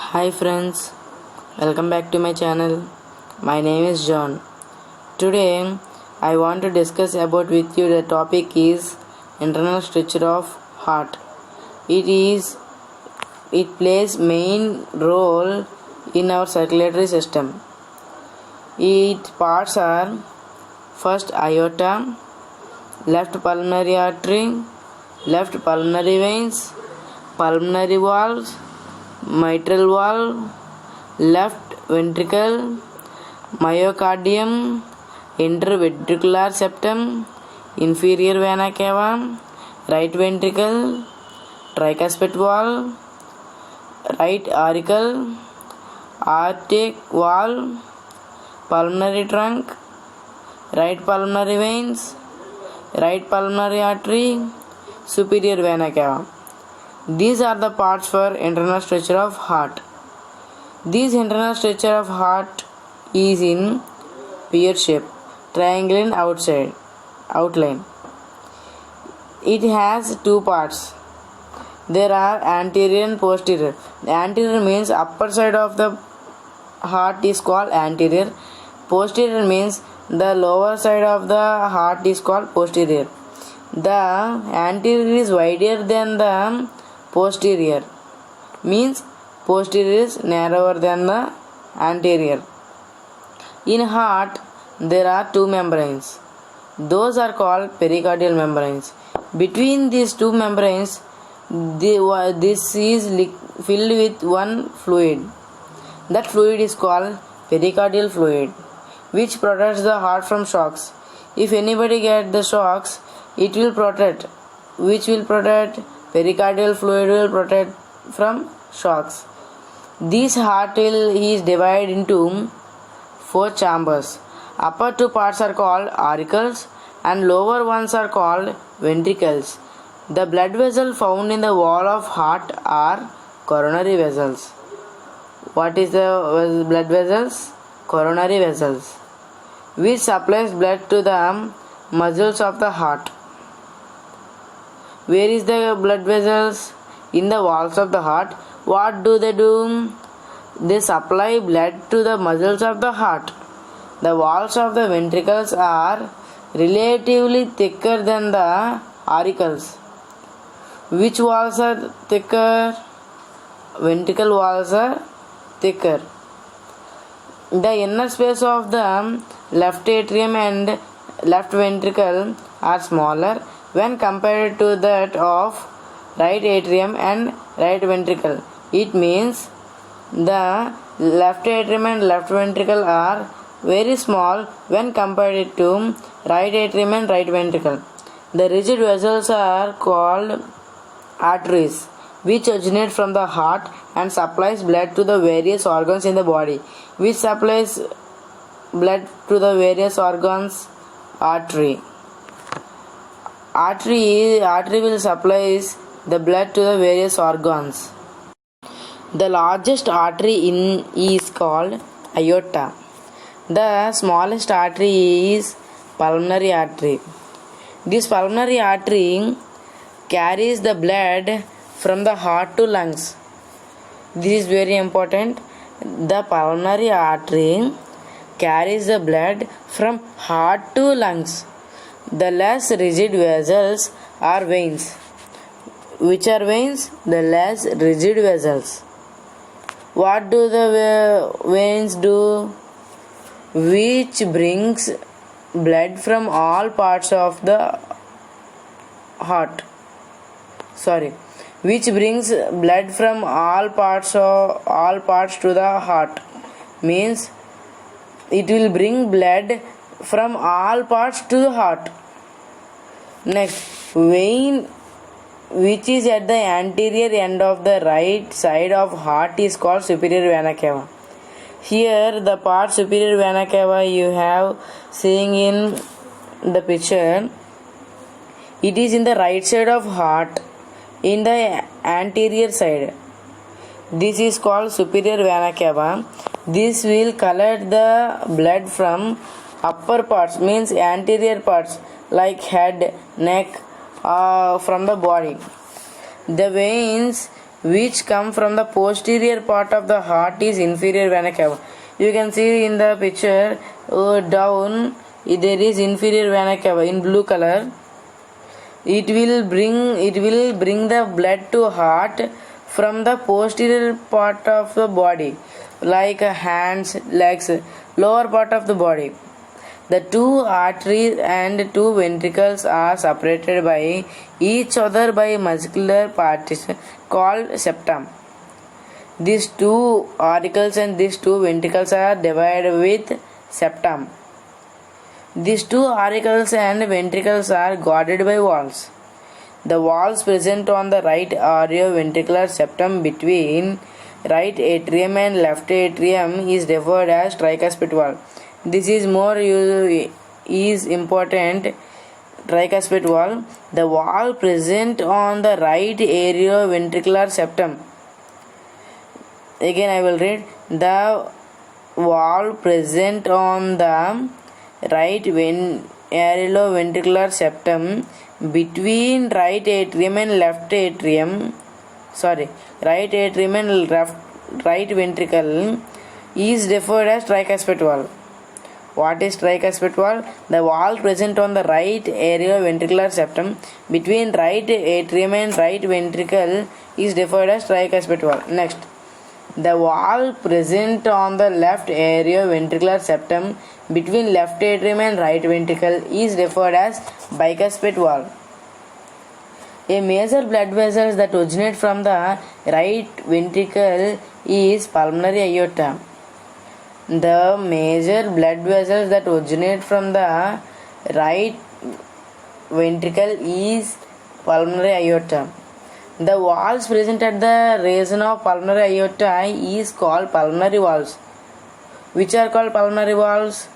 Hi friends, welcome back to my channel. My name is John. Today I want to discuss about with you the topic is internal structure of heart. It plays main role in our circulatory system. Its parts are first aorta, left pulmonary artery, left pulmonary veins, pulmonary valves, mitral valve, left ventricle, myocardium, interventricular septum, inferior vena cava, right ventricle, tricuspid valve, right auricle, aortic valve, pulmonary trunk, right pulmonary veins, right pulmonary artery, superior vena cava. These are the parts for internal structure of heart. This internal structure of heart is in pear shape, triangle in outline. It has two parts. There are anterior and posterior. The anterior means upper side of the heart is called anterior. Posterior means the lower side of the heart is called posterior. The anterior is wider than the posterior, means posterior is narrower than the anterior. In heart there are two membranes. Those are called pericardial membranes. Between these two membranes, this is filled with one fluid. That fluid is called pericardial fluid, which protects the heart from shocks. If anybody gets the shocks, it will protect. Which will protect? Pericardial fluid will protect from shocks. This heart is divided into four chambers. Upper two parts are called auricles and lower ones are called ventricles. The blood vessels found in the wall of heart are coronary vessels. What is the blood vessels? Coronary vessels, which supplies blood to the muscles of the heart. Where is the blood vessels? In the walls of the heart. What do? They supply blood to the muscles of the heart. The walls of the ventricles are relatively thicker than the auricles. Which walls are thicker? Ventricle walls are thicker. The inner space of the left atrium and left ventricle are smaller when compared to that of right atrium and right ventricle. It means the left atrium and left ventricle are very small when compared to right atrium and right ventricle. The rigid vessels are called arteries, which originate from the heart and supplies blood to the various organs in the body. Which supplies blood to the various organs? Artery. Artery will supply the blood to the various organs. The largest artery is called aorta. The smallest artery is pulmonary artery. This pulmonary artery carries the blood from the heart to lungs. This is very important. The pulmonary artery carries the blood from heart to lungs. The less rigid vessels are veins. Which are veins? The less rigid vessels. What do the veins do? Which brings blood from all parts of the heart. Which brings blood from all parts to the heart. Means it will bring blood from all parts to the heart. Next, vein which is at the anterior end of the right side of heart is called superior vena cava. Here the part superior vena cava you have seeing in the picture. It is in the right side of heart, in the anterior side. This is called superior vena cava. This will collect the blood from upper parts, means anterior parts like head, neck, from the body. The veins which come from the posterior part of the heart is inferior vena cava. You can see in the picture down there is inferior vena cava in blue color. It will bring the blood to heart from the posterior part of the body, like hands, legs, lower part of the body. The two arteries and two ventricles are separated by each other by muscular partition called septum. These two auricles and these two ventricles are divided with septum. These two auricles and ventricles are guarded by valves. The valves present on the right aurioventricular septum between right atrium and left atrium is referred as tricuspid valve. This is important. Tricuspid valve. The valve present on the right aorioventricular septum. Again I will read. The valve present on the right aorioventricular septum between right atrium and left atrium. Right atrium and right ventricle is referred as tricuspid valve. What is tricuspid valve? The valve present on the right aorioventricular septum between right atrium and right ventricle is referred as tricuspid valve. Next, the valve present on the left aorioventricular septum between left atrium and right ventricle is referred as bicuspid valve. A major blood vessel that originate from the right ventricle is pulmonary aorta. The major blood vessels that originate from the right ventricle is pulmonary aorta. The valves present at the region of pulmonary aorta is called pulmonary valves. Which are called pulmonary valves?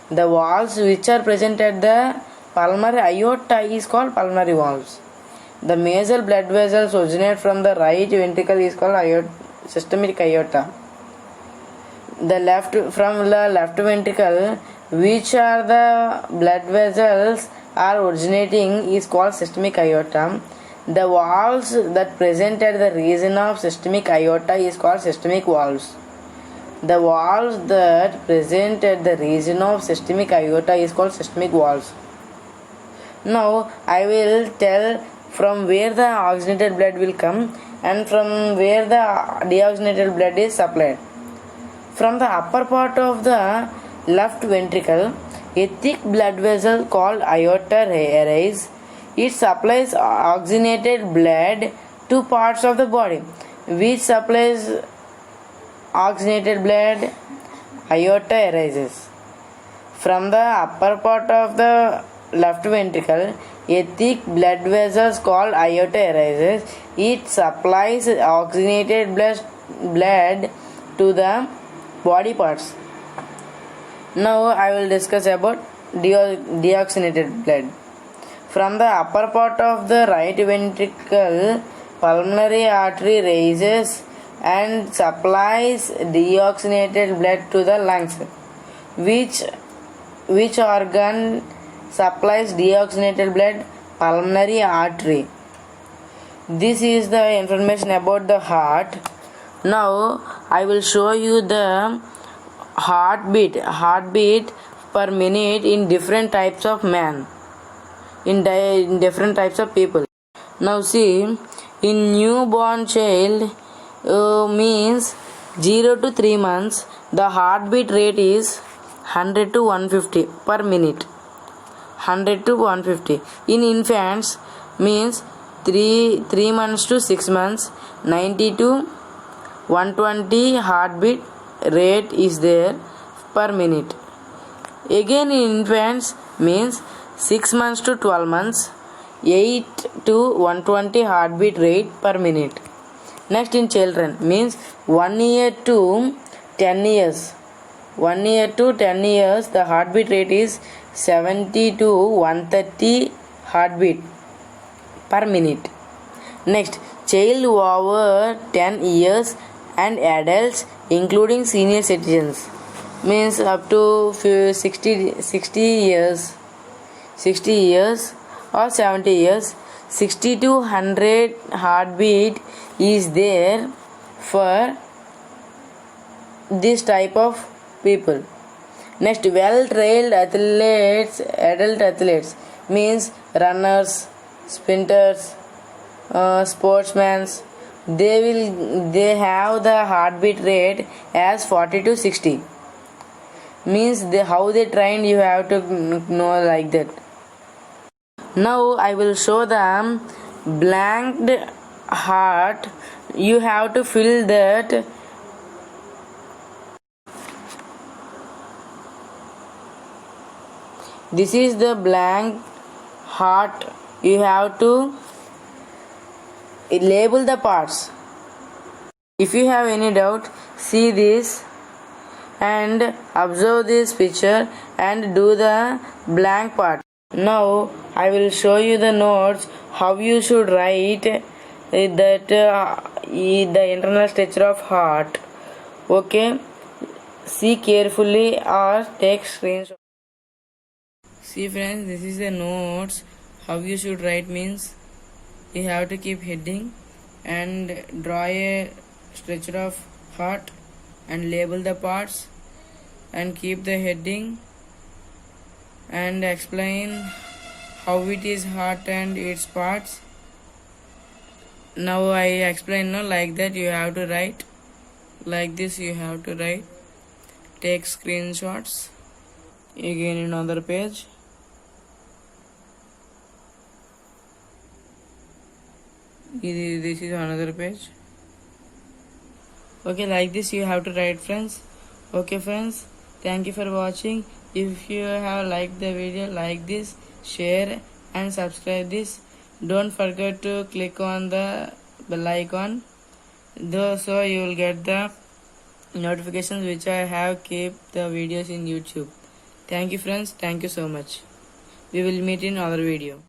The valves which are present at the pulmonary aorta is called pulmonary valves. The major blood vessels originate from the right ventricle is called systemic aorta. From the left ventricle, which are the blood vessels are originating is called systemic aorta. The valves that present at the region of systemic aorta is called systemic valves. The valves that present at the region of systemic aorta is called systemic valves. Now I will tell from where the oxygenated blood will come and from where the deoxygenated blood is supplied. From the upper part of the left ventricle, a thick blood vessel called aorta arises. It supplies oxygenated blood to parts of the body. Which supplies oxygenated blood? Aorta arises. From the upper part of the left ventricle, a thick blood vessel called aorta arises. It supplies oxygenated blood to the body parts. Now I will discuss about deoxygenated blood. From the upper part of the right ventricle, pulmonary artery rises and supplies deoxygenated blood to the lungs. Which organ supplies deoxygenated blood? Pulmonary artery. This is the information about the heart. Now I will show you the heartbeat per minute in different types of man, in different types of people. Now see, in newborn child means 0 to 3 months, the heartbeat rate is 100 to 150 per minute. 100 to 150. In infants means 3 months to 6 months, 90 to 120 heartbeat rate is there per minute. Again in infants means 6 months to 12 months, 8 to 120 heartbeat rate per minute. Next in children means 1 year to 10 years. 1 year to 10 years the heartbeat rate is 70 to 130 heartbeat per minute. Next, child over 10 years and adults including senior citizens means up to 60 years or 70 years. 60 to 100 heartbeat is there for this type of people. Next, well-trained athletes, adult athletes means runners, sprinters, sportsmen. They have the heartbeat rate as 40 to 60. Means how they trained, you have to know like that. Now I will show the blanked heart. You have to fill that. This is the blank heart. You have to label the parts. If you have any doubt, see this and observe this picture and do the blank part. Now I will show you the notes how you should write that the internal structure of heart. Okay, see carefully or take screenshot. See friends, this is the notes how you should write. Means you have to keep heading and draw a structure of heart and label the parts and keep the heading and explain how it is heart and its parts. Now I explain, no, like that you have to write, like this you have to write. Take screenshots. Again another page. This is another page. Okay, like this you have to write, friends. Okay friends, thank you for watching. If you have liked the video, like this, share and subscribe this. Don't forget to click on the bell icon, so you will get the notifications which I have keep the videos in YouTube. Thank you friends, thank you so much. We will meet in other video.